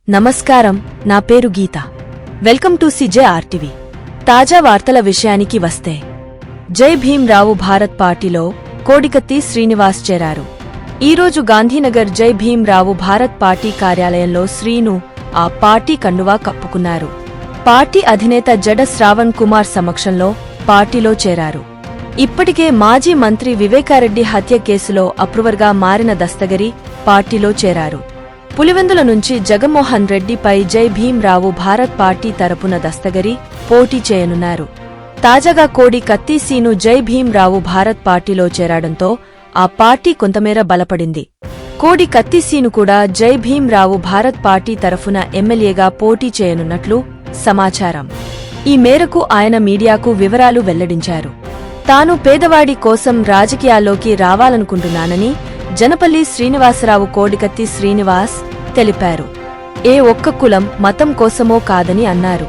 నమస్కారం, నా పేరు గీత. Welcome to CJRTV. తాజా వార్తల విషయానికి వస్తే, జై భీమ్ రావు భారత్ పార్టీలో కోడికత్తి శ్రీనివాస్ చేరారు. ఈరోజు గాంధీనగర్ జై భీమ్ రావు భారత్ పార్టీ కార్యాలయంలో శ్రీను ఆ పార్టీ కండువా కప్పుకున్నారు. పార్టీ అధినేత జడ శ్రావణ్ కుమార్ సమక్షంలో పార్టీలో చేరారు. ఇప్పటికే మాజీ మంత్రి వివేకారెడ్డి హత్య కేసులో అప్రూవర్గా మారిన దస్తగిరి పార్టీలో చేరారు. పులివెందుల నుంచి జగన్మోహన్ రెడ్డిపై జై భీమ్ రావు భారత్ పార్టీ తరపున దస్తగిరి పోటీ చేయనున్నారు. తాజాగా కోడి కత్తి సీను జై భీమ్ రావు భారత్ పార్టీలో చేరడంతో ఆ పార్టీ కొంతమేర బలపడింది. కోడి కత్తి సీను కూడా జై భీమ్ రావు భారత్ పార్టీ తరఫున ఎమ్మెల్యేగా పోటీ చేయనున్నట్లు సమాచారం. ఈ మేరకు ఆయన మీడియాకు వివరాలు వెల్లడించారు. తాను పేదవాడి కోసం రాజకీయాల్లోకి రావాలనుకుంటున్నానని జనపల్లి శ్రీనివాసరావు కోడికత్తి శ్రీనివాస్ తెలిపారు. ఏ ఒక్క కులం మతం కోసమో కాదని అన్నారు.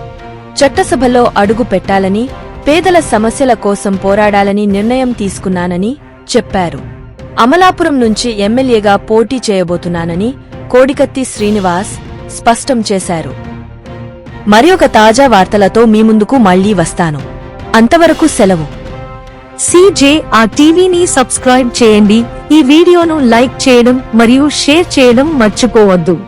చట్టసభలో అడుగు పెట్టాలని, పేదల సమస్యల కోసం పోరాడాలని నిర్ణయం తీసుకున్నానని చెప్పారు. అమలాపురం నుంచి ఎమ్మెల్యేగా పోటీ చేయబోతున్నానని కోడికత్తి శ్రీనివాస్ స్పష్టం చేశారు. మరియొక తాజా వార్తలతో మీ ముందుకు మళ్లీ వస్తాను. అంతవరకు సెలవు. CJRTVని సబ్స్క్రైబ్ చేయండి. ఈ వీడియోను లైక్ చేయడం మరియు షేర్ చేయడం మర్చిపోవద్దు.